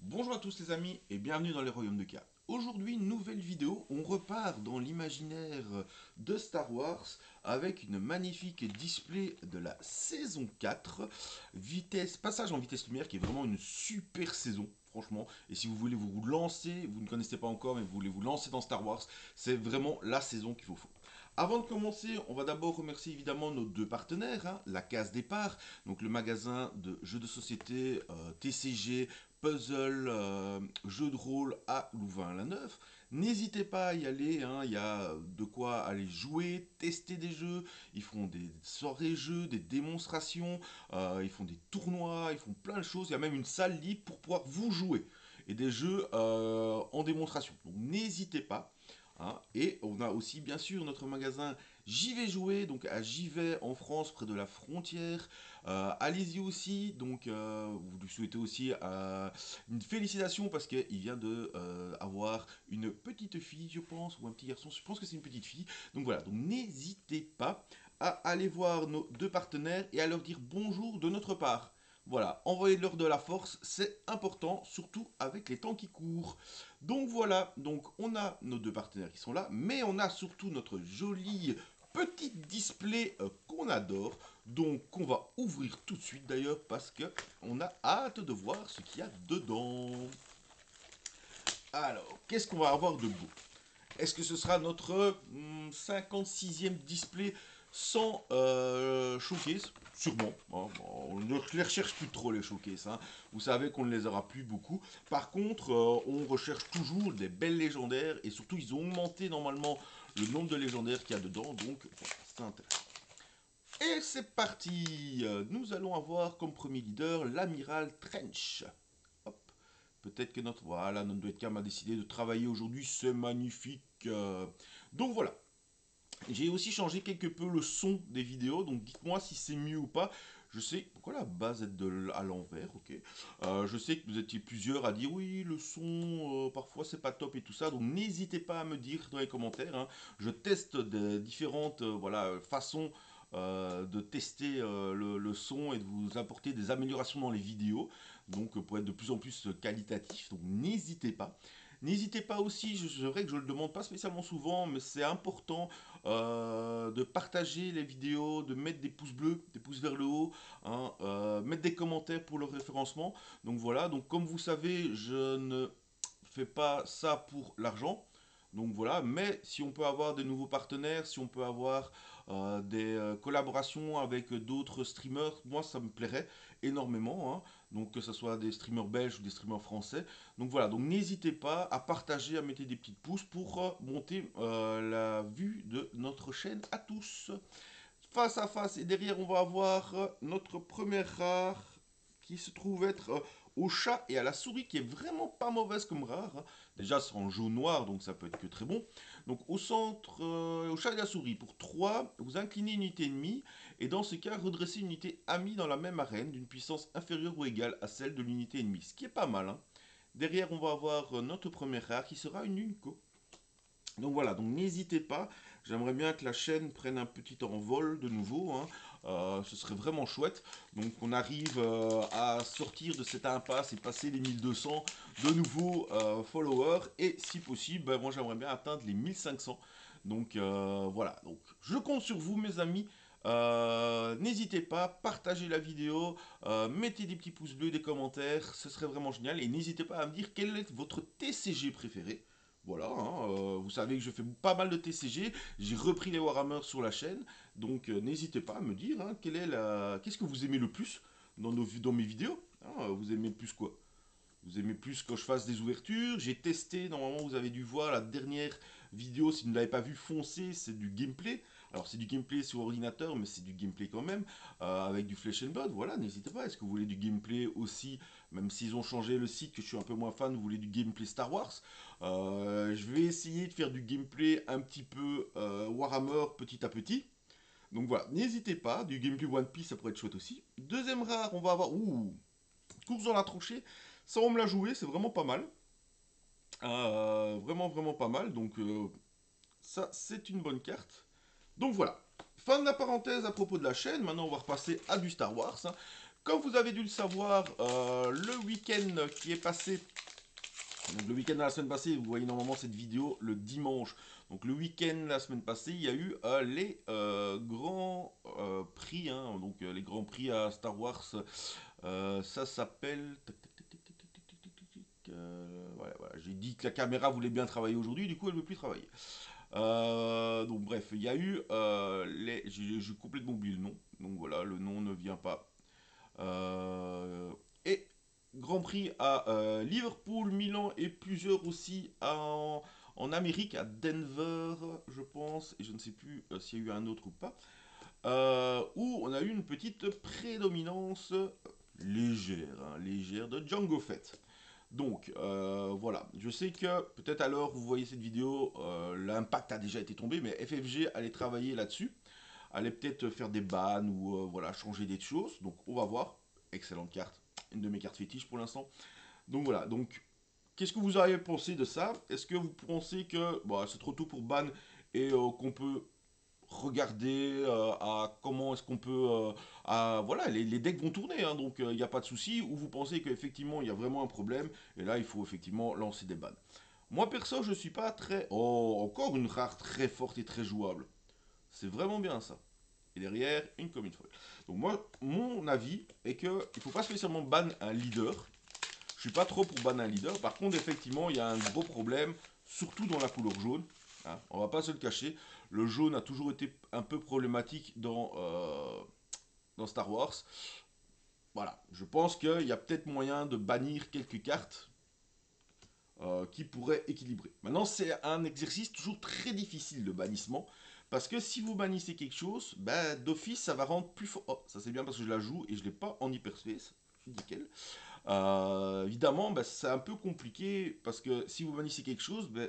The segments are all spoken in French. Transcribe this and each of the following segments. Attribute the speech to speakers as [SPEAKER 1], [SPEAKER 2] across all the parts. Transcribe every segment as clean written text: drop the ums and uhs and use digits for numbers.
[SPEAKER 1] Bonjour à tous les amis et bienvenue dans les Royaumes de K. Aujourd'hui, nouvelle vidéo, on repart dans l'imaginaire de Star Wars avec une magnifique display de la saison 4, passage en vitesse lumière qui est vraiment une super saison, franchement. Et si vous voulez vous lancer, vous ne connaissez pas encore mais vous voulez vous lancer dans Star Wars, c'est vraiment la saison qu'il vous faut. Avant de commencer, on va d'abord remercier évidemment nos deux partenaires, la Case Départ, donc le magasin de jeux de société TCG, puzzle, jeux de rôle à Louvain-la-Neuve. N'hésitez pas à y aller, il y a de quoi aller jouer, tester des jeux, ils font des soirées jeux, des démonstrations, ils font des tournois, ils font plein de choses, il y a même une salle libre pour pouvoir vous jouer et des jeux en démonstration. Donc n'hésitez pas. Et on a aussi bien sûr notre magasin J'y vais jouer, donc à Givet en France, près de la frontière. Allez-y aussi, donc vous lui souhaitez aussi une félicitation parce qu'il vient de avoir une petite fille, je pense, ou un petit garçon, je pense que c'est une petite fille. Donc voilà, donc n'hésitez pas à aller voir nos deux partenaires et à leur dire bonjour de notre part. Voilà, envoyez-leur de la force, c'est important, surtout avec les temps qui courent. Donc voilà, donc on a nos deux partenaires qui sont là, mais on a surtout notre joli petit display qu'on adore. Donc on va ouvrir tout de suite d'ailleurs parce que on a hâte de voir ce qu'il y a dedans. Alors, qu'est-ce qu'on va avoir de beau? Est-ce que ce sera notre 56e display sans showcase? Sûrement. On ne les recherche plus trop les showcases. Vous savez qu'on ne les aura plus beaucoup. Par contre, on recherche toujours des belles légendaires. Et surtout, ils ont augmenté normalement le nombre de légendaires qu'il y a dedans. Donc, voilà, c'est intéressant. Et c'est parti. Nous allons avoir comme premier leader l'amiral Trench. Hop. Peut-être que voilà, notre webcam a décidé de travailler aujourd'hui, c'est magnifique. Donc voilà. J'ai aussi changé quelque peu le son des vidéos, donc dites-moi si c'est mieux ou pas. Je sais, pourquoi la base est à l'envers, ok. Je sais que vous étiez plusieurs à dire oui, le son, parfois c'est pas top et tout ça, donc n'hésitez pas à me dire dans les commentaires. Je teste des différentes voilà, façons de tester le son et de vous apporter des améliorations dans les vidéos, donc pour être de plus en plus qualitatif, donc n'hésitez pas. N'hésitez pas aussi, c'est vrai que je ne le demande pas spécialement souvent, mais c'est important de partager les vidéos, de mettre des pouces bleus, des pouces vers le haut, mettre des commentaires pour le référencement. Donc voilà, donc comme vous savez, je ne fais pas ça pour l'argent. Donc voilà, mais si on peut avoir des nouveaux partenaires, si on peut avoir des collaborations avec d'autres streamers, moi ça me plairait énormément. Donc que ce soit des streamers belges ou des streamers français. Donc voilà, donc n'hésitez pas à partager, à mettre des petits pouces pour monter la vue de notre chaîne à tous. Face à face et derrière on va avoir notre première rare qui se trouve être au chat et à la souris qui est vraiment pas mauvaise comme rare. Déjà c'est en jaune noir donc ça peut être que très bon. Donc au centre, au chat et la souris pour 3 vous inclinez une unité ennemie et dans ce cas redressez une unité amie dans la même arène d'une puissance inférieure ou égale à celle de l'unité ennemie. Ce qui est pas mal. Derrière on va avoir notre première rare qui sera une Unco. Donc voilà, donc n'hésitez pas. J'aimerais bien que la chaîne prenne un petit envol de nouveau. Ce serait vraiment chouette. Donc on arrive à sortir de cette impasse et passer les 1200 de nouveaux followers. Et si possible, ben, moi j'aimerais bien atteindre les 1500. Donc voilà, donc je compte sur vous mes amis. N'hésitez pas, partagez la vidéo, mettez des petits pouces bleus, des commentaires, ce serait vraiment génial. Et n'hésitez pas à me dire quel est votre TCG préféré. Voilà, vous savez que je fais pas mal de TCG, j'ai repris les Warhammer sur la chaîne, donc n'hésitez pas à me dire qu'est-ce que vous aimez le plus dans mes vidéos. Vous aimez plus quoi? Vous aimez plus que je fasse des ouvertures? J'ai testé, normalement vous avez dû voir la dernière vidéo, si vous ne l'avez pas vu, foncez, c'est du gameplay. Alors c'est du gameplay sur ordinateur, mais c'est du gameplay quand même, avec du Flesh and Blood, voilà, n'hésitez pas. Est-ce que vous voulez du gameplay aussi, même s'ils ont changé le site, que je suis un peu moins fan, vous voulez du gameplay Star Wars? Je vais essayer de faire du gameplay un petit peu Warhammer petit à petit. Donc voilà, n'hésitez pas, du gameplay One Piece ça pourrait être chouette aussi. Deuxième rare, on va avoir... Ouh, course dans la tranchée, ça on me l'a joué, c'est vraiment pas mal. Vraiment, vraiment pas mal. Donc, ça, c'est une bonne carte. Donc voilà. Fin de la parenthèse à propos de la chaîne. Maintenant, on va repasser à du Star Wars. comme vous avez dû le savoir, le week-end qui est passé, donc le week-end de la semaine passée, vous voyez normalement cette vidéo le dimanche. Donc le week-end la semaine passée, il y a eu les grands prix, hein, donc les grands prix à Star Wars. Ça s'appelle. Voilà, voilà. J'ai dit que la caméra voulait bien travailler aujourd'hui, du coup elle ne veut plus travailler. Donc bref, il y a eu les. J'ai complètement oublié le nom, donc voilà, le nom ne vient pas. Et Grand Prix à Liverpool, Milan et plusieurs aussi en Amérique, à Denver, je pense, et je ne sais plus s'il y a eu un autre ou pas, où on a eu une petite prédominance légère, hein, légère de Django Fett. Donc voilà, je sais que peut-être à l'heure où vous voyez cette vidéo, l'impact a déjà été tombé, mais FFG allait travailler là-dessus, allait peut-être faire des bans ou voilà, changer des choses, donc on va voir. Excellente carte, une de mes cartes fétiches pour l'instant. Donc voilà, donc qu'est-ce que vous avez pensé de ça? Est-ce que vous pensez que bon, c'est trop tôt pour ban et qu'on peut regarder à comment est-ce qu'on peut voilà, les decks vont tourner, hein, donc il n'y a pas de souci, ou vous pensez qu'effectivement il y a vraiment un problème et là il faut effectivement lancer des bans. Moi perso je suis pas très, oh, encore une rare très forte et très jouable, c'est vraiment bien ça, et derrière une commune folle. Donc moi mon avis est que il faut pas spécialement ban un leader. Je suis pas trop pour ban un leader. Par contre, effectivement, il y a un gros problème, surtout dans la couleur jaune. Hein, on va pas se le cacher. Le jaune a toujours été un peu problématique dans Star Wars. Voilà, je pense qu'il y a peut-être moyen de bannir quelques cartes qui pourraient équilibrer. Maintenant, c'est un exercice toujours très difficile de bannissement. Parce que si vous bannissez quelque chose, ben, d'office, ça va rendre plus fort. Oh, ça c'est bien parce que je la joue et je ne l'ai pas en hyperspace. Nickel. Évidemment, bah, c'est un peu compliqué parce que si vous bannissez quelque chose, bah,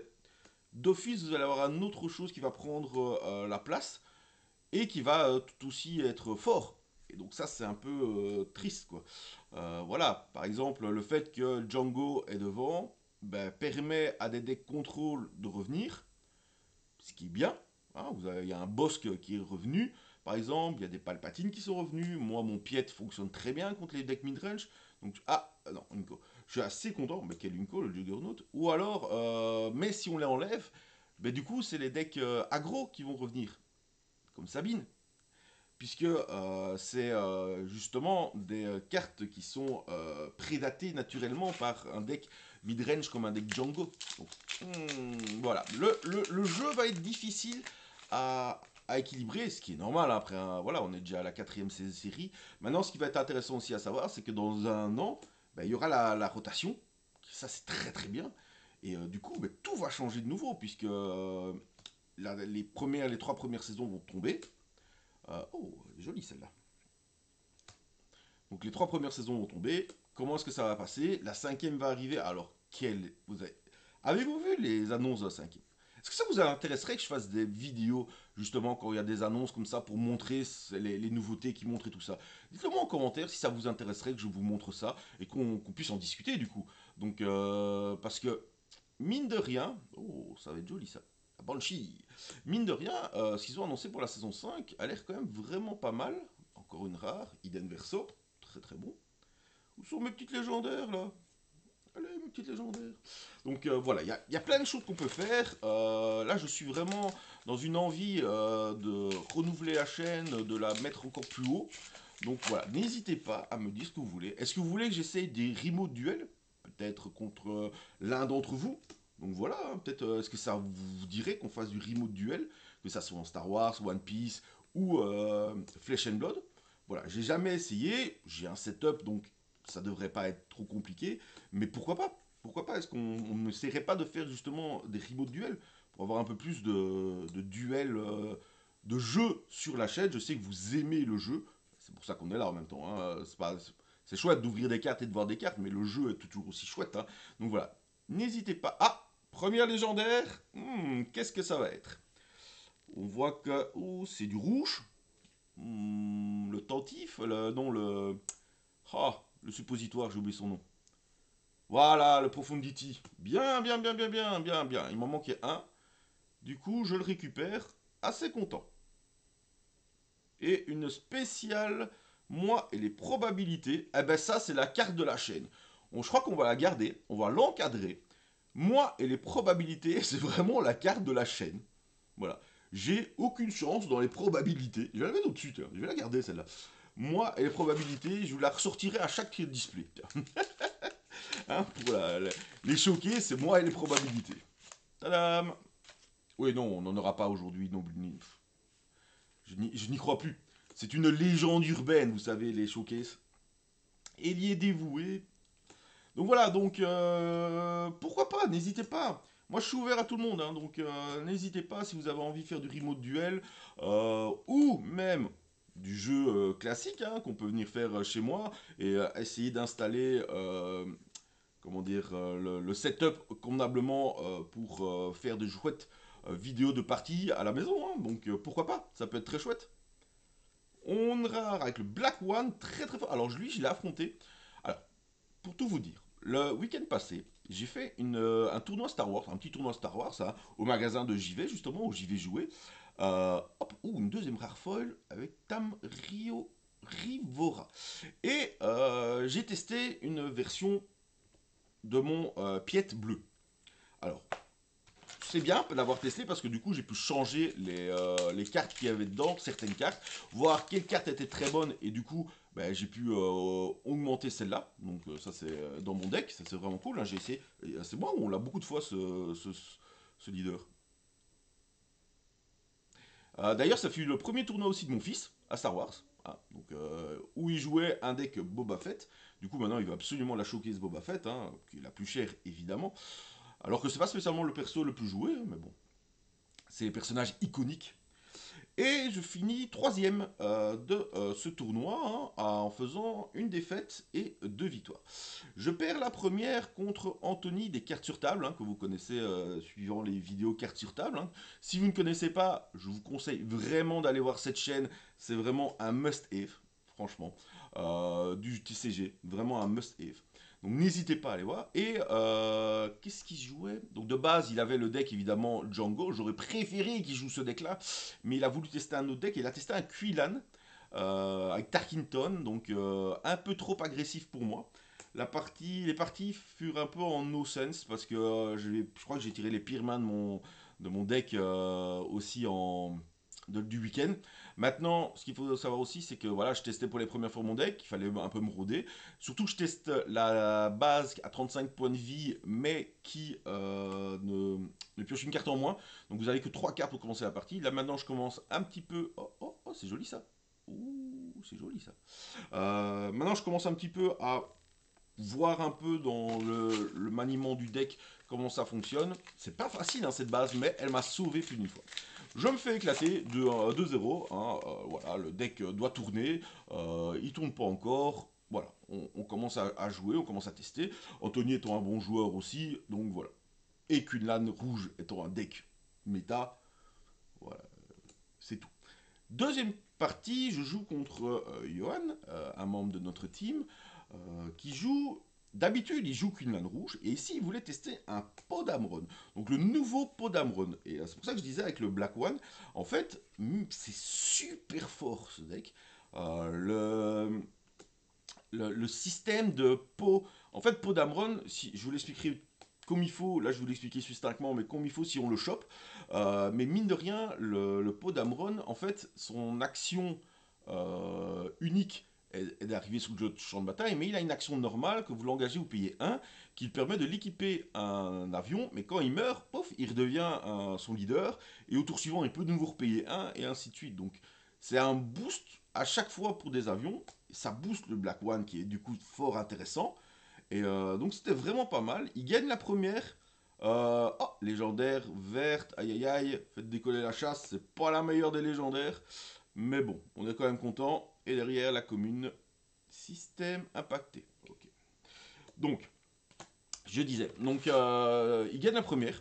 [SPEAKER 1] d'office vous allez avoir un autre chose qui va prendre la place et qui va tout aussi être fort. Et donc ça c'est un peu triste quoi. Voilà, par exemple le fait que Django est devant bah, permet à des decks contrôle de revenir, ce qui est bien. Hein, il y a un Bossk qui est revenu, par exemple, il y a des Palpatines qui sont revenus. Moi, mon Piet fonctionne très bien contre les decks midrange. Donc, ah, non, Unco. Je suis assez content, mais quel Unco, le Juggernaut. Ou alors, mais si on les enlève, ben, du coup, c'est les decks aggro qui vont revenir, comme Sabine. Puisque c'est justement des cartes qui sont prédatées naturellement par un deck midrange comme un deck Django. Donc, voilà, le jeu va être difficile à équilibrer, ce qui est normal. Hein, après, voilà, on est déjà à la 4ème série. Maintenant, ce qui va être intéressant aussi à savoir, c'est que dans un an, ben, il y aura la rotation. Ça, c'est très très bien. Et du coup, ben, tout va changer de nouveau, puisque les 3 premières saisons vont tomber. Oh, elle est jolie celle-là. Donc les 3 premières saisons vont tomber. Comment est-ce que ça va passer? La 5ème va arriver. Alors, avez-vous vu les annonces de la 5ème? Est-ce que ça vous intéresserait que je fasse des vidéos, justement, quand il y a des annonces comme ça, pour montrer les nouveautés qui montrent et tout ça? Dites-le moi en commentaire si ça vous intéresserait que je vous montre ça et qu'on puisse en discuter du coup. Donc, parce que, mine de rien, oh, ça va être joli ça. La Banshee. Mine de rien, ce qu'ils ont annoncé pour la saison 5 a l'air quand même vraiment pas mal. Encore une rare, Iden Verso, très très bon. Où sont mes petites légendaires là? Allez, mes petites légendaires. Donc voilà, il y a plein de choses qu'on peut faire. Là, je suis vraiment dans une envie de renouveler la chaîne, de la mettre encore plus haut. Donc voilà, n'hésitez pas à me dire ce que vous voulez. Est-ce que vous voulez que j'essaye des remote duels? Peut-être contre l'un d'entre vous. Donc voilà, hein, peut-être est-ce que ça vous dirait qu'on fasse du remote duel, que ça soit en Star Wars, One Piece ou Flesh and Blood. Voilà, j'ai jamais essayé, j'ai un setup donc ça devrait pas être trop compliqué, mais pourquoi pas? Pourquoi pas? Est-ce qu'on n'essaierait pas de faire justement des remote duels pour avoir un peu plus de duels, de jeux sur la chaîne? Je sais que vous aimez le jeu, c'est pour ça qu'on est là en même temps. Hein. C'est chouette d'ouvrir des cartes et de voir des cartes, mais le jeu est toujours aussi chouette. Hein. Donc voilà, n'hésitez pas. Ah, première légendaire. Qu'est-ce que ça va être? On voit que c'est du rouge. Le tentif, non le suppositoire, j'ai oublié son nom. Voilà, le Profundity. Bien, bien, bien, bien, bien, bien, bien. Il m'en manquait un. Du coup, je le récupère. Assez content. Et une spéciale Moi et les probabilités, eh ben ça c'est la carte de la chaîne. Je crois qu'on va la garder, on va l'encadrer. Moi et les probabilités, c'est vraiment la carte de la chaîne. Voilà. J'ai aucune chance dans les probabilités. Je vais la mettre au-dessus, tiens. Je vais la garder celle-là. Moi et les probabilités, je vous la ressortirai à chaque display. Hein, pour les choquer, c'est moi et les probabilités. Tadam! Oui, non, on n'en aura pas aujourd'hui. Non, je n'y crois plus. C'est une légende urbaine, vous savez, les showcases. Ailier dévoué. Donc voilà, donc pourquoi pas, n'hésitez pas. Moi je suis ouvert à tout le monde, hein, donc n'hésitez pas si vous avez envie de faire du remote duel ou même du jeu classique hein, qu'on peut venir faire chez moi et essayer d'installer comment dire le setup convenablement pour faire de chouettes vidéos de parties à la maison. Hein, donc pourquoi pas, ça peut être très chouette. On ira avec le Black One très très fort. Alors lui je l'ai affronté. Alors pour tout vous dire, le week-end passé, j'ai fait un tournoi Star Wars, un petit tournoi Star Wars, hein, au magasin de JV, justement, où JV jouait. Une deuxième rare foil avec Tam Rivora. Et j'ai testé une version de mon Piette bleu. Alors, c'est bien d'avoir testé parce que du coup j'ai pu changer les cartes qu'il y avait dedans, certaines cartes, voir quelle carte était très bonne et du coup ben, j'ai pu augmenter celle-là. Donc ça c'est dans mon deck, ça c'est vraiment cool. Hein, j'ai essayé, c'est moi on l'a beaucoup de fois ce leader. D'ailleurs ça fut le premier tournoi aussi de mon fils à Star Wars. Hein, donc, où il jouait un deck Boba Fett. Du coup maintenant il va absolument la showcase Boba Fett, hein, qui est la plus chère évidemment. Alors que c'est pas spécialement le perso le plus joué, mais bon, c'est les personnages iconiques. Et je finis troisième de ce tournoi hein, en faisant une défaite et 2 victoires. Je perds la première contre Anthony des cartes sur table, hein, que vous connaissez suivant les vidéos cartes sur table. Hein. Si vous ne connaissez pas, je vous conseille vraiment d'aller voir cette chaîne. C'est vraiment un must-have, franchement, du TCG. Vraiment un must-have. Donc n'hésitez pas à aller voir. Et qu'est-ce qu'il jouait? Donc de base, il avait le deck évidemment Django. J'aurais préféré qu'il joue ce deck-là, mais il a voulu tester un autre deck. Et il a testé un Quillan avec Tarkington, donc un peu trop agressif pour moi. Les parties furent un peu en no sense parce que je crois que j'ai tiré les pires mains de mon deck aussi du week-end. Maintenant, ce qu'il faut savoir aussi, c'est que voilà, je testais pour les premières fois mon deck, il fallait un peu me rôder. Surtout que je teste la base à 35 points de vie, mais qui ne pioche une carte en moins. Donc vous avez que 3 cartes pour commencer la partie. Là maintenant, je commence un petit peu. Oh, c'est joli ça. Ouh, c'est joli ça. Maintenant, je commence un petit peu à voir un peu dans le maniement du deck comment ça fonctionne. C'est pas facile hein, cette base, mais elle m'a sauvé plus d'une fois. Je me fais éclater de 2-0. Hein, voilà, le deck doit tourner. Il tourne pas encore. Voilà, on commence à jouer, on commence à tester. Anthony étant un bon joueur aussi, donc voilà. Et Kunlan rouge étant un deck méta, voilà, c'est tout. Deuxième partie, je joue contre Johan, un membre de notre team, qui joue. D'habitude, il joue Queenman rouge, et ici, il voulait tester un Podamron. Donc, le nouveau Podamron. Et c'est pour ça que je disais avec le Black One, en fait, c'est super fort ce deck. Le système de pot. En fait, Podamron, si, je vous l'expliquerai comme il faut, là je vous l'expliquer succinctement, mais comme il faut si on le chope. Mais mine de rien, le Podamron, en fait, son action unique est d'arriver sur le champ de bataille, mais il a une action normale que vous l'engagez, vous payez 1, qui permet de l'équiper un avion, mais quand il meurt, pof, il redevient son leader, et au tour suivant, il peut de nouveau repayer 1, et ainsi de suite. Donc c'est un boost à chaque fois pour des avions, ça booste le Black One qui est du coup fort intéressant. Et donc c'était vraiment pas mal. Il gagne la première. Légendaire, verte, aïe aïe aïe, faites décoller la chasse, c'est pas la meilleure des légendaires. Mais bon, on est quand même content. Et derrière la commune, système impacté. Ok. Donc, je disais, donc il gagne la première.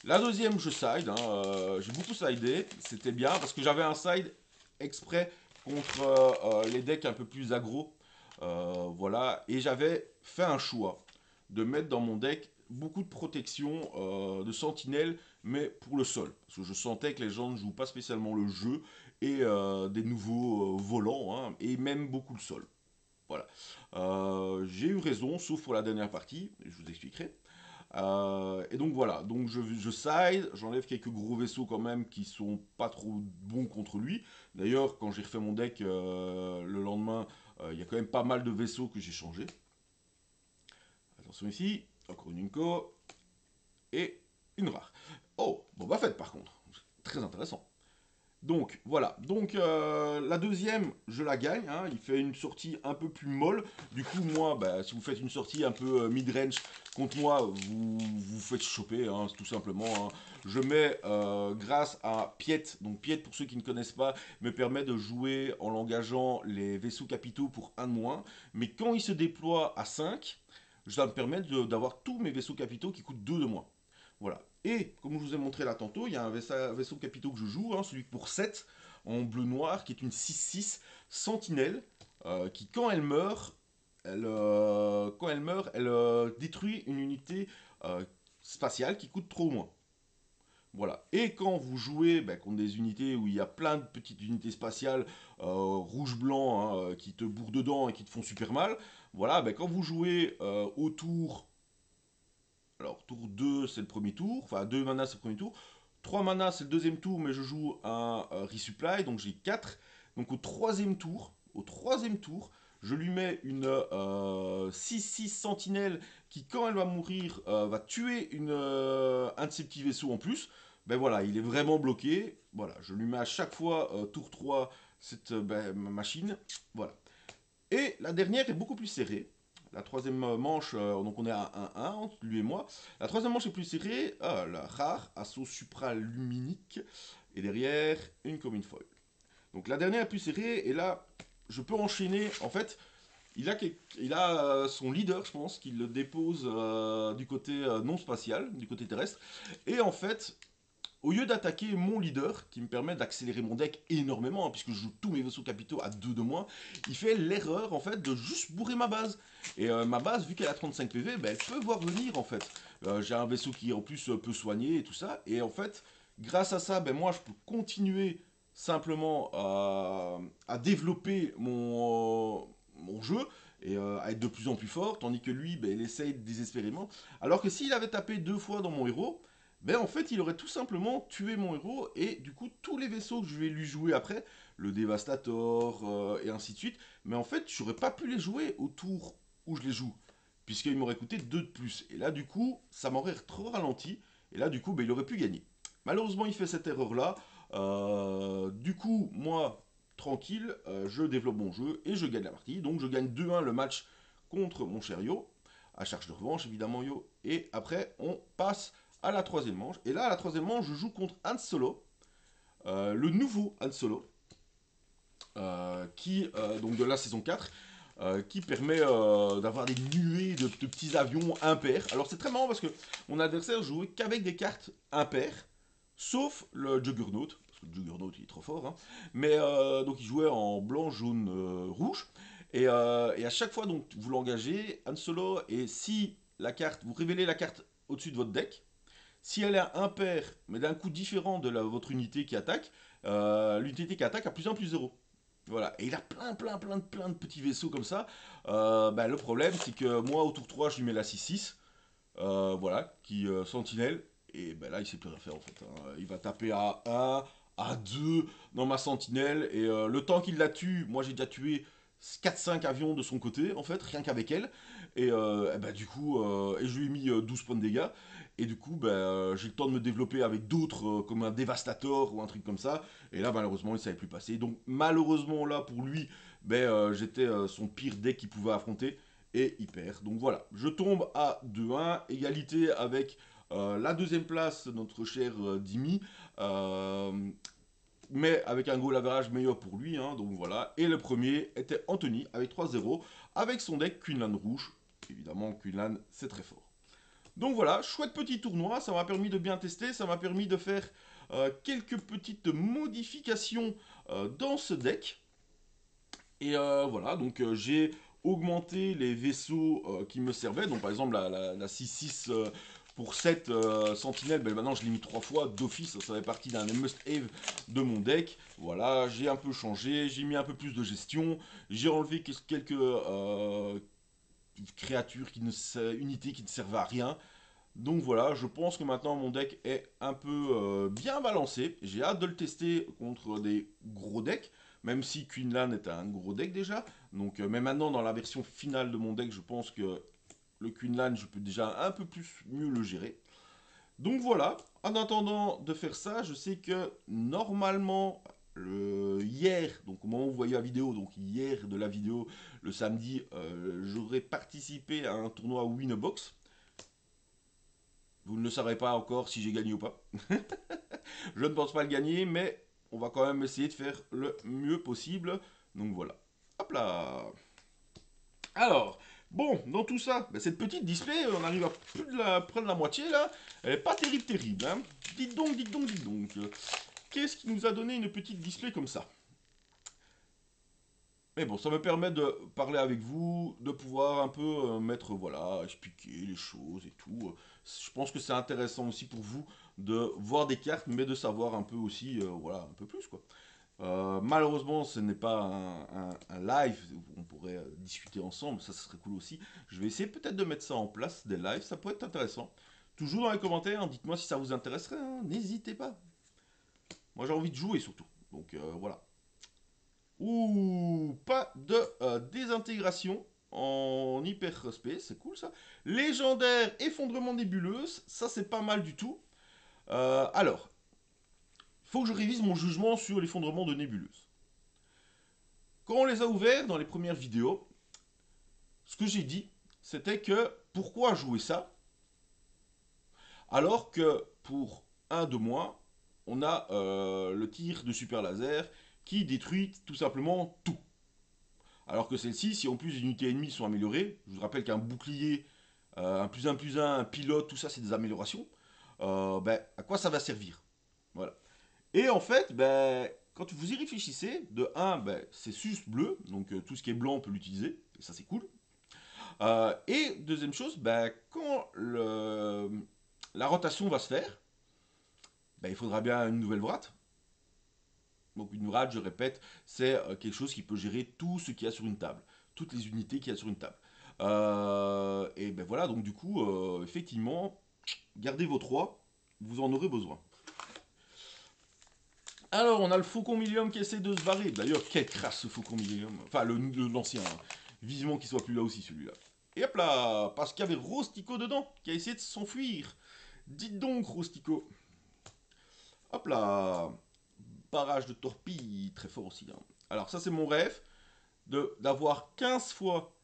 [SPEAKER 1] La deuxième, je side. Hein, j'ai beaucoup sidé. C'était bien parce que j'avais un side exprès contre les decks un peu plus aggro. Voilà. Et j'avais fait un choix de mettre dans mon deck beaucoup de protection de sentinelle, mais pour le sol. Parce que je sentais que les gens ne jouent pas spécialement le jeu. et des nouveaux volants, hein, et même beaucoup le sol. Voilà. J'ai eu raison, sauf pour la dernière partie, je vous expliquerai. Et donc voilà, donc je side, j'enlève quelques gros vaisseaux quand même qui sont pas trop bons contre lui. D'ailleurs, quand j'ai refait mon deck le lendemain, il y a quand même pas mal de vaisseaux que j'ai changés. Attention ici, encore une Unco et une rare. Oh, Boba Fett par contre, très intéressant. Donc voilà, donc la deuxième, je la gagne, hein. Il fait une sortie un peu plus molle. Du coup, moi, bah, si vous faites une sortie un peu mid-range contre moi, vous vous faites choper, hein, tout simplement, hein. Je mets, grâce à Piet, donc Piet, pour ceux qui ne connaissent pas, me permet de jouer en l'engageant les vaisseaux capitaux pour un de moins. Mais quand il se déploie à 5, ça me permet d'avoir tous mes vaisseaux capitaux qui coûtent 2 de moins. Voilà. Et, comme je vous ai montré là tantôt, il y a un vaisseau capitaux que je joue, hein, celui pour 7, en bleu-noir, qui est une 6-6 sentinelle, qui, quand elle meurt, elle détruit une unité spatiale qui coûte trop ou moins. Voilà. Et quand vous jouez bah, contre des unités où il y a plein de petites unités spatiales rouge-blanc, hein, qui te bourrent dedans et qui te font super mal, voilà, bah, quand vous jouez au tour, alors, tour 2, c'est le premier tour. Enfin, 2 manas, c'est le premier tour. 3 manas, c'est le deuxième tour, mais je joue un resupply, donc j'ai 4. Donc, au troisième tour, je lui mets une 6-6 sentinelle qui, quand elle va mourir, va tuer un de ses petits vaisseaux en plus. Ben voilà, il est vraiment bloqué. Voilà, je lui mets à chaque fois, tour 3, cette machine. Voilà. Et la dernière est beaucoup plus serrée. La troisième manche, donc on est à 1-1 entre lui et moi. La troisième manche est plus serrée. Ah, la rare, assaut supraluminique. Et derrière, une commune foil. Donc la dernière est plus serrée. Et là, je peux enchaîner. En fait, il a son leader, je pense, qui le dépose du côté non spatial, du côté terrestre. Et en fait, au lieu d'attaquer mon leader, qui me permet d'accélérer mon deck énormément, hein, puisque je joue tous mes vaisseaux capitaux à 2 de moins, il fait l'erreur en fait de juste bourrer ma base. Et ma base, vu qu'elle a 35 PV, ben, elle peut voir venir en fait. J'ai un vaisseau qui en plus peut soigner et tout ça. Et en fait, grâce à ça, ben, moi je peux continuer simplement à développer mon jeu et à être de plus en plus fort, tandis que lui, ben, il essaye désespérément. Alors que s'il avait tapé 2 fois dans mon héros, ben en fait il aurait tout simplement tué mon héros et du coup tous les vaisseaux que je vais lui jouer après, le Devastator et ainsi de suite, mais en fait j'aurais pas pu les jouer au tour où je les joue, puisqu'il m'aurait coûté 2 de plus. Et là du coup ça m'aurait trop ralenti, et là du coup ben, il aurait pu gagner. Malheureusement il fait cette erreur là, du coup moi tranquille, je développe mon jeu et je gagne la partie, donc je gagne 2-1 le match contre mon cher Yo, à charge de revanche évidemment Yo, et après on passe à la troisième manche. Et là, à la troisième manche, je joue contre Han Solo, le nouveau Han Solo, qui, donc de la saison 4, qui permet d'avoir des nuées de petits avions impairs. Alors c'est très marrant parce que mon adversaire jouait qu'avec des cartes impaires, sauf le Juggernaut, parce que le Juggernaut il est trop fort, hein. Mais donc il jouait en blanc, jaune, rouge. Et à chaque fois, donc, vous l'engagez, Han Solo, et si la carte, vous révélez la carte au-dessus de votre deck, si elle est impaire, mais d'un coup différent de votre unité qui attaque, l'unité qui attaque a plus 0. Voilà, et il a plein de petits vaisseaux comme ça. Bah, le problème, c'est que moi, au tour 3, je lui mets la 6-6, voilà, qui sentinelle, et ben là, il sait plus rien faire en fait, hein. Il va taper à 1, à 2 dans ma sentinelle, et le temps qu'il la tue, moi j'ai déjà tué 4-5 avions de son côté, en fait, rien qu'avec elle. Et bah, du coup, et je lui ai mis 12 points de dégâts. Et du coup, bah, j'ai le temps de me développer avec d'autres, comme un Devastator ou un truc comme ça. Et là, malheureusement, il ne savait plus passer. Donc, malheureusement, là, pour lui, ben, j'étais son pire deck qu'il pouvait affronter. Et il perd. Donc voilà, je tombe à 2-1, égalité avec la deuxième place, notre cher Dimi. Euh, mais avec un goal average meilleur pour lui, hein, donc voilà. Et le premier était Anthony avec 3-0, avec son deck Queenland rouge. Évidemment, Queenland, c'est très fort. Donc voilà, chouette petit tournoi, ça m'a permis de bien tester, ça m'a permis de faire quelques petites modifications dans ce deck. Et voilà, donc j'ai augmenté les vaisseaux qui me servaient. Donc par exemple la 6-6 Pour cette sentinelle, ben, maintenant je l'ai mis 3 fois d'office, ça fait partie d'un must-have de mon deck. Voilà, j'ai un peu changé, j'ai mis un peu plus de gestion, j'ai enlevé quelques créatures, unités qui ne servent à rien. Donc voilà, je pense que maintenant mon deck est un peu bien balancé. J'ai hâte de le tester contre des gros decks, même si Queenland est un gros deck déjà. Donc, mais maintenant dans la version finale de mon deck, je pense que le Queenland, je peux déjà un peu plus mieux le gérer. Donc voilà, en attendant de faire ça, je sais que normalement, hier, donc au moment où vous voyez la vidéo, donc hier de la vidéo, le samedi, j'aurais participé à un tournoi Win-a-Box. Vous ne le saurez pas encore si j'ai gagné ou pas. Je ne pense pas le gagner, mais on va quand même essayer de faire le mieux possible. Donc voilà. Hop là. Alors, bon, dans tout ça, ben, cette petite display, on arrive à plus de près de la moitié là. Elle est pas terrible, terrible. Hein. Dites donc, dites donc, dites donc. Qu'est-ce qui nous a donné une petite display comme ça? Mais bon, ça me permet de parler avec vous, de pouvoir un peu mettre, voilà, expliquer les choses et tout. Je pense que c'est intéressant aussi pour vous de voir des cartes, mais de savoir un peu aussi, voilà, un peu plus quoi. Malheureusement, ce n'est pas un live où on pourrait discuter ensemble, ça serait cool aussi. Je vais essayer peut-être de mettre ça en place, des lives, ça pourrait être intéressant. Toujours dans les commentaires, dites-moi si ça vous intéresserait, hein, n'hésitez pas. Moi j'ai envie de jouer surtout, donc voilà. Ouh, pas de désintégration en hyperspace, c'est cool ça. Légendaire, effondrement nébuleuse, ça c'est pas mal du tout. Alors, il faut que je révise mon jugement sur l'effondrement de nébuleuse. Quand on les a ouverts dans les premières vidéos, ce que j'ai dit, c'était que pourquoi jouer ça alors que pour un de moins, on a le tir de super laser qui détruit tout simplement tout. Alors que celle-ci, si en plus les unités ennemies sont améliorées, je vous rappelle qu'un bouclier, un plus un pilote, tout ça c'est des améliorations, ben, à quoi ça va servir? Voilà. Et en fait, ben, quand vous y réfléchissez, de un, ben, c'est juste bleu, donc tout ce qui est blanc on peut l'utiliser, et ça c'est cool. Et deuxième chose, ben, quand la rotation va se faire, ben, il faudra bien une nouvelle wrate. Donc une wrate, je répète, c'est quelque chose qui peut gérer tout ce qu'il y a sur une table, toutes les unités qu'il y a sur une table. Et ben voilà, donc du coup, effectivement, gardez vos 3, vous en aurez besoin. Alors, on a le Faucon Millium qui essaie de se barrer. D'ailleurs, quelle crasse ce Faucon Millium. Enfin, l'ancien. Hein. Vivement qu'il soit plus là aussi, celui-là. Et hop là, parce qu'il y avait Rostico dedans, qui a essayé de s'enfuir. Dites donc, Rostico. Hop là. Barrage de torpille, très fort aussi. Hein. Alors, ça, c'est mon rêve, d'avoir 15 fois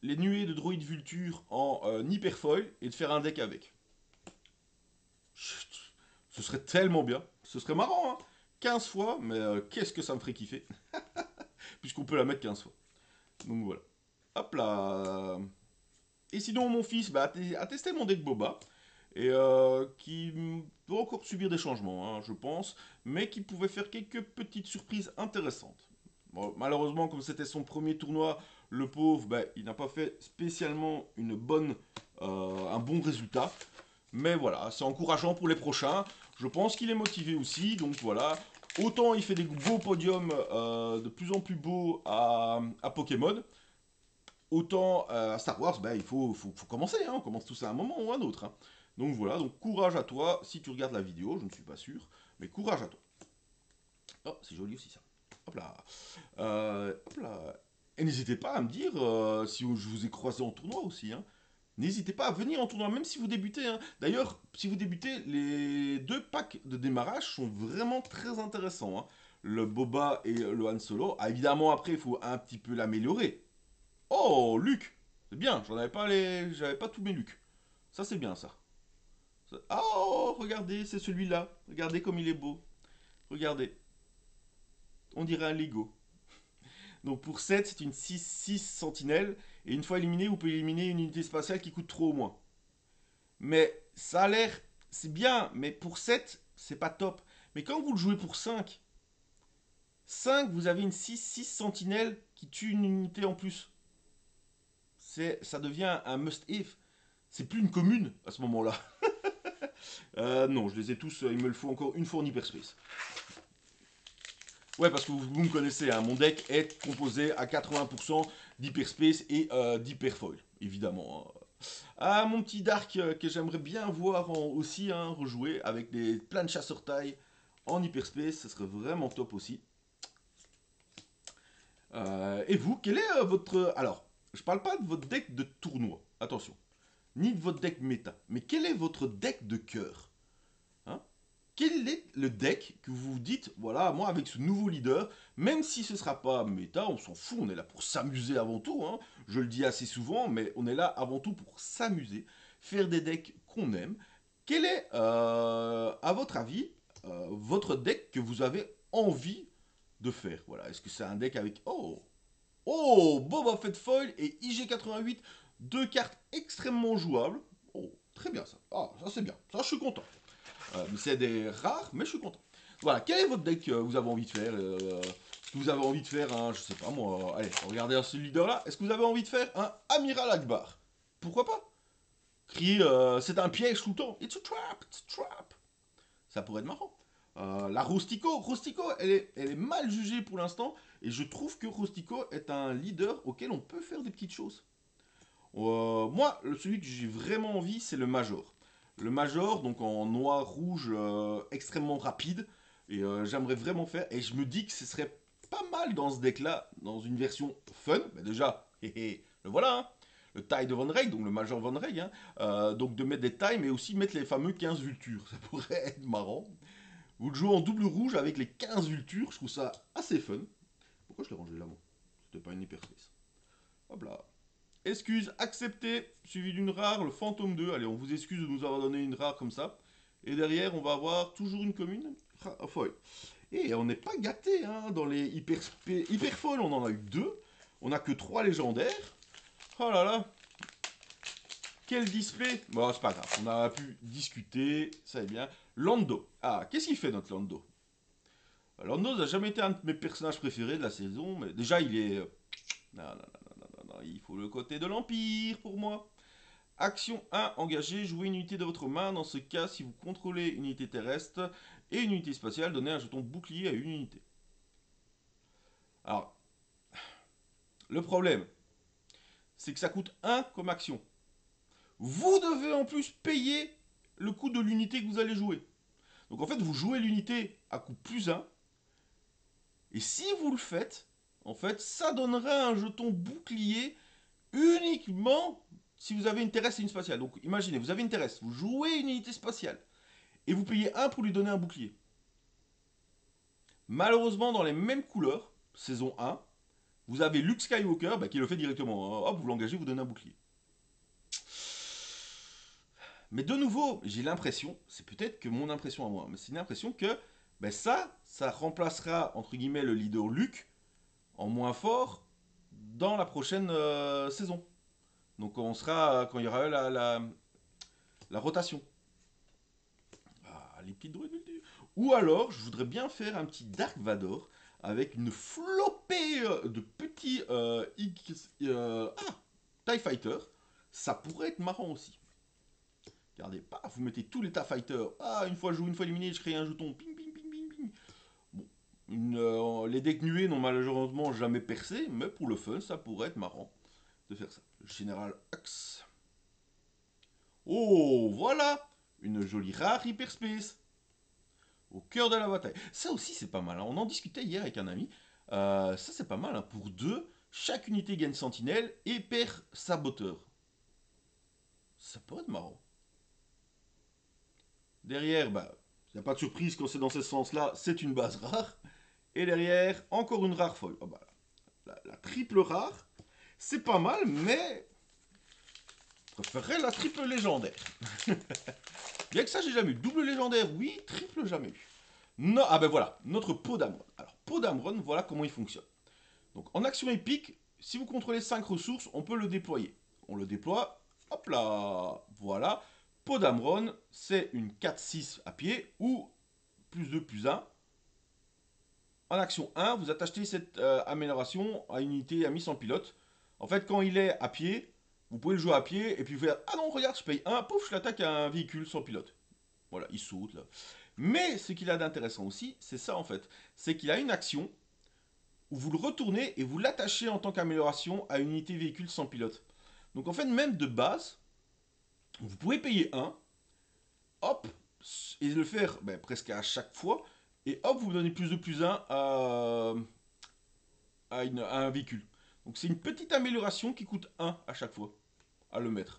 [SPEAKER 1] les nuées de droïdes vulture en hyperfoil et de faire un deck avec. Chut, ce serait tellement bien. Ce serait marrant, hein. 15 fois, mais qu'est-ce que ça me ferait kiffer. Puisqu'on peut la mettre 15 fois. Donc voilà. Hop là. Et sinon, mon fils a testé mon deck Boba. Et qui doit encore subir des changements, hein, je pense. Mais qui pouvait faire quelques petites surprises intéressantes. Bon, malheureusement, comme c'était son premier tournoi, le pauvre, il n'a pas fait spécialement un bon résultat. Mais voilà, c'est encourageant pour les prochains. Je pense qu'il est motivé aussi, donc voilà. Autant il fait des beaux podiums de plus en plus beaux à Pokémon, autant à Star Wars, il faut commencer, hein, on commence tous à un moment ou à un autre. Hein. Donc voilà, donc courage à toi, si tu regardes la vidéo, je ne suis pas sûr, mais courage à toi. Oh, c'est joli aussi ça. Hop là. Hop là. Et n'hésitez pas à me dire si je vous ai croisé en tournoi aussi. Hein. N'hésitez pas à venir en tournoi, même si vous débutez. Hein. D'ailleurs, si vous débutez, les 2 packs de démarrage sont vraiment très intéressants. Hein. Le Boba et le Han Solo. Ah, évidemment, après, il faut un petit peu l'améliorer. Oh, Luc. C'est bien, j'avais pas tous mes Luc. Ça, c'est bien, ça. Oh, regardez, c'est celui-là. Regardez comme il est beau. Regardez. On dirait un Lego. Donc pour 7, c'est une 6-6 sentinelle. Et une fois éliminé, vous pouvez éliminer une unité spatiale qui coûte trop au moins. Mais ça a l'air, c'est bien, mais pour 7, c'est pas top. Mais quand vous le jouez pour 5, vous avez une 6-6 sentinelle qui tue une unité en plus. Ça devient un must-if. c'est plus une commune à ce moment-là. Non, je les ai tous, il me le faut encore une fois en hyperspace. Ouais, parce que vous me connaissez, hein, mon deck est composé à 80% d'hyperspace et d'hyperfoil, évidemment. Hein. Ah, mon petit Dark que j'aimerais bien voir aussi hein, rejouer avec plein de chasseurs taille en hyperspace, ce serait vraiment top aussi. Et vous, quel est votre... Alors, je parle pas de votre deck de tournoi, attention, ni de votre deck méta, mais quel est votre deck de cœur hein? Quel est le deck que vous vous dites, voilà, moi avec ce nouveau leader, même si ce sera pas méta, on s'en fout, on est là pour s'amuser avant tout, hein. Je le dis assez souvent, mais on est là avant tout pour s'amuser, faire des decks qu'on aime. Quel est, à votre avis, votre deck que vous avez envie de faire? Voilà, est-ce que c'est un deck avec, oh, Boba Fett Foil et IG88, deux cartes extrêmement jouables. Oh, très bien ça. Ah, ça c'est bien. Ça, je suis content. Mais c'est des rares, mais je suis content. Voilà, quel est votre deck que vous avez envie de faire Est-ce que vous avez envie de faire un, je sais pas moi, allez, regardez ce leader-là. Est-ce que vous avez envie de faire un Amiral Akbar? Pourquoi pas? Crier, c'est un piège tout le temps. It's a trap. Ça pourrait être marrant. La Rustico, elle est mal jugée pour l'instant, et je trouve que Rustico est un leader auquel on peut faire des petites choses. Moi, celui que j'ai vraiment envie, c'est le Major. Le Major, donc en noir-rouge, extrêmement rapide, et j'aimerais vraiment faire, et je me dis que ce serait pas mal dans ce deck-là, dans une version fun, bah déjà, le voilà, hein, le taille de Von Rey, donc le Major Von Rey, hein, donc de mettre des tailles, mais aussi mettre les fameux 15 vultures, ça pourrait être marrant. Vous le jouez en double rouge avec les 15 vultures, je trouve ça assez fun. Pourquoi je l'ai rangé là, moi? C'était pas une hyperspace. Hop là. Excuse acceptée, suivi d'une rare, le fantôme 2. Allez, on vous excuse de nous avoir donné une rare comme ça. Et derrière, on va avoir toujours une commune. Foil. Et on n'est pas gâté hein, dans les hyper foil, on en a eu 2. On a que 3 légendaires. Oh là là. Quel display. Bon, c'est pas grave, on a pu discuter, ça est bien. Lando. Ah, qu'est-ce qu'il fait notre Lando? Lando n'a jamais été un de mes personnages préférés de la saison, mais déjà il est... Non, non, non, non, non, il faut le côté de l'Empire pour moi. Action 1, engagez, jouez une unité de votre main. Dans ce cas, si vous contrôlez une unité terrestre et une unité spatiale, donnez un jeton bouclier à une unité. Alors, le problème, c'est que ça coûte 1 comme action. Vous devez en plus payer le coût de l'unité que vous allez jouer. Donc en fait, vous jouez l'unité à coût plus 1. Et si vous le faites, en fait, ça donnera un jeton bouclier uniquement si vous avez une terrestre et une spatiale. Donc imaginez, vous avez une terrestre, vous jouez une unité spatiale, et vous payez 1 pour lui donner un bouclier. Malheureusement, dans les mêmes couleurs, saison 1, vous avez Luke Skywalker qui le fait directement. Hop, vous l'engagez, vous donnez un bouclier. Mais de nouveau, j'ai l'impression, c'est peut-être que mon impression à moi, mais c'est une impression que ça remplacera, entre guillemets, le leader Luke en moins fort dans la prochaine saison. Donc on sera, quand il y aura la rotation. Ah, les petites druides. Ou alors, je voudrais bien faire un petit Dark Vador avec une flopée de petits TIE Fighter. Ça pourrait être marrant aussi. Regardez, paf, vous mettez tous les TIE Fighters. Ah, une fois joué, une fois éliminé, je crée un jeton. Ping, ping, ping, ping, ping. Bon, les decks nués n'ont malheureusement jamais percé, mais pour le fun, ça pourrait être marrant de faire ça. Le Général Axe. Oh, voilà une jolie rare hyperspace au cœur de la bataille. Ça aussi, c'est pas mal. Hein. On en discutait hier avec un ami. Ça, c'est pas mal. Hein. Pour 2, chaque unité gagne sentinelle et perd saboteur. Ça pourrait être marrant. Derrière, il n'y a pas de surprise quand c'est dans ce sens-là, c'est une base rare. Et derrière, encore une rare folle. Oh, la triple rare, c'est pas mal, mais je préférerais la triple légendaire. Bien que ça, j'ai jamais eu. Double légendaire, oui, triple, jamais eu. Non, ah ben voilà, notre pot d'Amron. Alors, pot d'Amron, voilà comment il fonctionne. Donc, en action épique, si vous contrôlez 5 ressources, on peut le déployer. On le déploie, hop là, voilà. Pot d'Amron, c'est une 4-6 à pied, ou plus 2, plus 1. En action 1, vous attachez cette amélioration à une unité amie sans pilote. En fait, quand il est à pied, Vous pouvez le jouer à pied et puis vous faire ah non, regarde, je paye un, pouf, je l'attaque à un véhicule sans pilote. Voilà, il saute là. Mais ce qu'il a d'intéressant aussi, c'est ça en fait. C'est qu'il a une action où vous le retournez et vous l'attachez en tant qu'amélioration à une unité véhicule sans pilote. Donc en fait, même de base, vous pouvez payer un, hop, et le faire ben, presque à chaque fois, et hop, vous donnez plus de plus un à un véhicule. Donc c'est une petite amélioration qui coûte un à chaque fois à le mettre.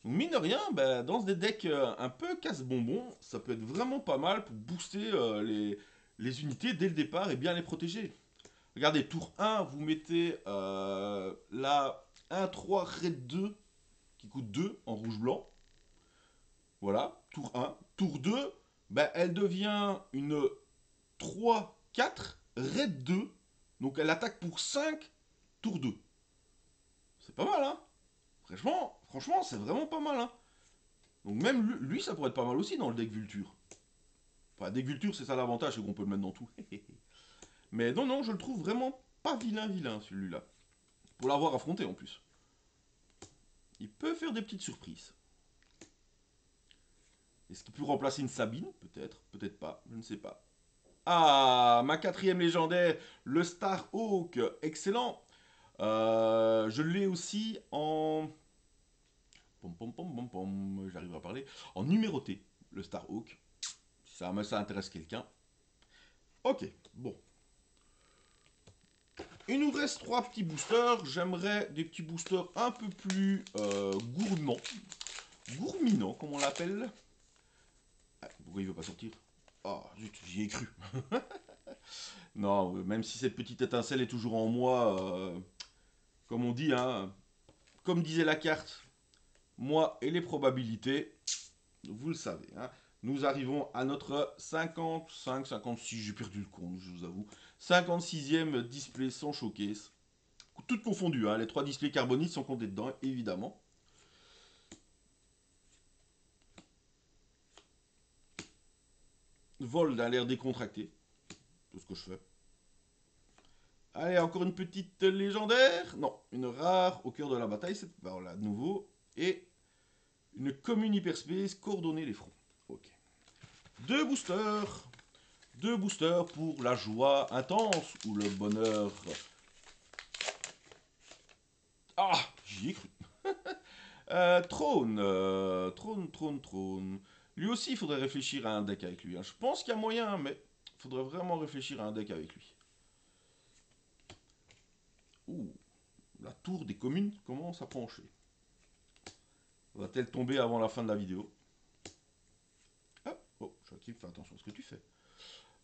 [SPEAKER 1] Donc mine de rien, ben, dans des decks un peu casse-bonbon, ça peut être vraiment pas mal pour booster les unités dès le départ et bien les protéger. Regardez, tour 1, vous mettez la 1-3 Red 2 qui coûte 2 en rouge-blanc. Voilà, tour 1. Tour 2, ben, elle devient une 3-4 Red 2. Donc elle attaque pour 5 tour 2. C'est pas mal, hein. Franchement, c'est vraiment pas mal, hein. Donc même lui, ça pourrait être pas mal aussi dans le deck Vulture. Enfin, deck Vulture, c'est ça l'avantage, c'est qu'on peut le mettre dans tout. Mais non, je le trouve vraiment pas vilain, celui-là. Pour l'avoir affronté, en plus. Il peut faire des petites surprises. Est-ce qu'il peut remplacer une Sabine? Peut-être, peut-être pas, je ne sais pas. Ah, ma quatrième légendaire, le Star Hawk, excellent. Je l'ai aussi en... J'arrive à parler. En numéroté, le Star Hawk. Si ça intéresse quelqu'un. Ok, bon. Il nous reste 3 petits boosters. J'aimerais des petits boosters un peu plus gourmands. Gourminants, comme on l'appelle. Ah, pourquoi il veut pas sortir? Ah, zut, j'y ai cru. Non, même si cette petite étincelle est toujours en moi, comme on dit, hein, comme disait la carte, moi et les probabilités, vous le savez. Hein, nous arrivons à notre 55, 56, j'ai perdu le compte, je vous avoue. 56e display sans showcase. Toutes confondues, hein, les 3 displays carbonites sont comptés dedans, évidemment. Vol a l'air décontracté. Tout ce que je fais. Allez, encore une petite légendaire. Non, une rare au cœur de la bataille. Voilà, de nouveau. Et une commune hyperspace coordonner les fronts. Ok. 2 boosters. 2 boosters pour la joie intense ou le bonheur. Ah, j'y ai cru. Trône. Lui aussi, il faudrait réfléchir à un deck avec lui. Hein. Je pense qu'il y a moyen, mais il faudrait vraiment réfléchir à un deck avec lui. Ouh, la tour des communes commence à pencher. Va-t-elle tomber avant la fin de la vidéo? Ah, oh, Joachim, fais attention à ce que tu fais.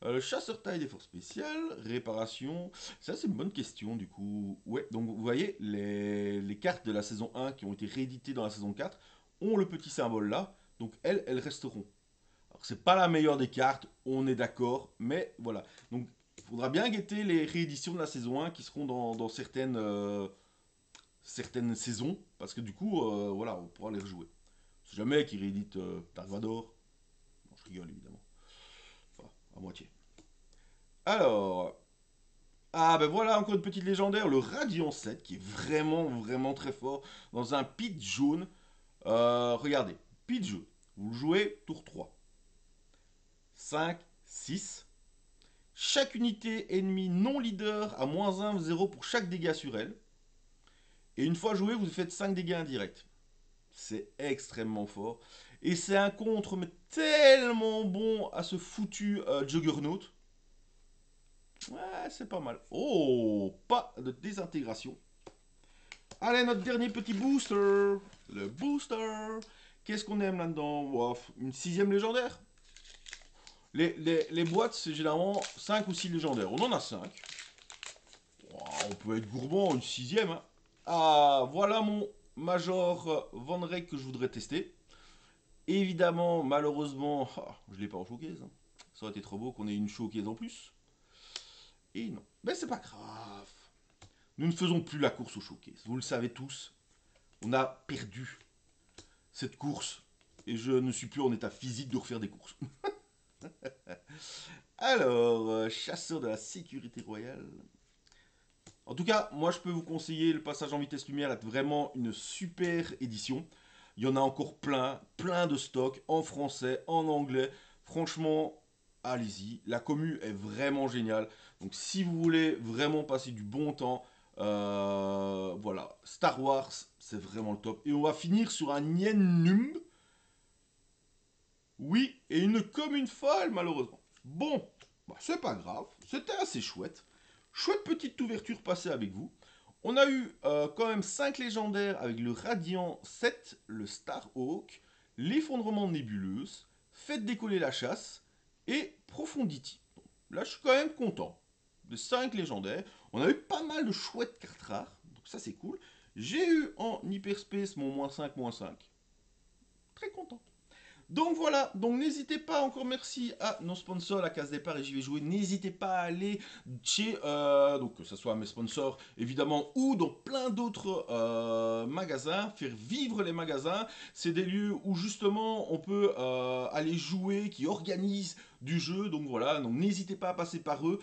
[SPEAKER 1] Le chasseur taille d'effort spécial, réparation. Ça, c'est une bonne question, du coup. Ouais, donc vous voyez, les cartes de la saison 1 qui ont été rééditées dans la saison 4 ont le petit symbole là. Donc, elles resteront. Alors, c'est pas la meilleure des cartes, on est d'accord, mais voilà. Donc, il faudra bien guetter les rééditions de la saison 1 qui seront dans certaines saisons, parce que du coup, voilà, on pourra les rejouer. Si jamais qu'ils rééditent Dark Vador, non, je rigole évidemment, enfin, à moitié. Alors, ah ben voilà, encore une petite légendaire, le Radiant 7, qui est vraiment très fort, dans un pit jaune. Regardez, pit jaune, vous jouez tour 3. 5, 6. Chaque unité ennemie non leader a -1, 0 pour chaque dégât sur elle. Et une fois joué, vous faites 5 dégâts indirects. C'est extrêmement fort. Et c'est un contre, mais tellement bon à ce foutu Juggernaut. Ouais, c'est pas mal. Oh, pas de désintégration. Allez, notre dernier petit booster. Le booster. Qu'est-ce qu'on aime là-dedans? Wow, une 6e légendaire. Les boîtes, c'est généralement 5 ou 6 légendaires. On en a 5. Wow, on peut être gourmand, une 6e. Hein. Ah, voilà mon Major Van Reyck que je voudrais tester. Évidemment, malheureusement, je l'ai pas en showcase. Hein. Ça aurait été trop beau qu'on ait une showcase en plus. Et non. Mais c'est pas grave. Nous ne faisons plus la course au showcase. Vous le savez tous. On a perdu cette course. Et je ne suis plus en état physique de refaire des courses. Alors, chasseur de la sécurité royale. En tout cas, moi je peux vous conseiller le passage en vitesse lumière est vraiment une super édition. Il y en a encore plein, plein de stocks en français, en anglais. Franchement, allez-y. La commu est vraiment géniale. Donc si vous voulez vraiment passer du bon temps, voilà, Star Wars, c'est vraiment le top. Et on va finir sur un Nien Numb. Oui, et une commune folle, malheureusement. Bon, bah, c'est pas grave, c'était assez chouette. Chouette petite ouverture passée avec vous. On a eu quand même 5 légendaires avec le Radiant 7, le Starhawk, l'effondrement de nébuleuse, Faites décoller la chasse et Profundity. Là, je suis quand même content. De 5 légendaires. On a eu pas mal de chouettes cartes rares, donc ça c'est cool. J'ai eu en Hyperspace mon -5, -5. Très content. Donc voilà, donc n'hésitez pas, encore merci à nos sponsors, la case départ et j'y vais jouer. N'hésitez pas à aller chez, donc que ce soit mes sponsors évidemment, ou dans plein d'autres magasins, faire vivre les magasins. C'est des lieux où justement on peut aller jouer, qui organisent du jeu. Donc voilà, donc n'hésitez pas à passer par eux.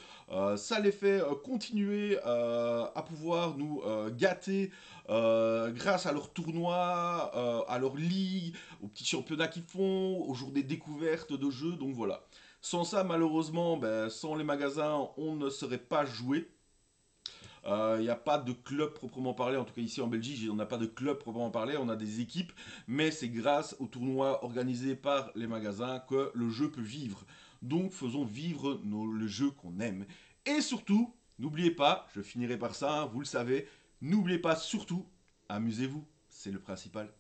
[SPEAKER 1] Ça les fait continuer à pouvoir nous gâter grâce à leurs tournois, à leur ligue, aux petits championnats qu'ils font, aux jours des découvertes de jeux, donc voilà. Sans ça, malheureusement, ben, sans les magasins, on ne serait pas joué. Il n'y a pas de club proprement parlé, en tout cas ici en Belgique, on n'a pas de club proprement parlé, on a des équipes, mais c'est grâce aux tournois organisés par les magasins que le jeu peut vivre. Donc faisons vivre le jeu qu'on aime. Et surtout, n'oubliez pas, je finirai par ça, hein, vous le savez, n'oubliez pas surtout, amusez-vous, c'est le principal.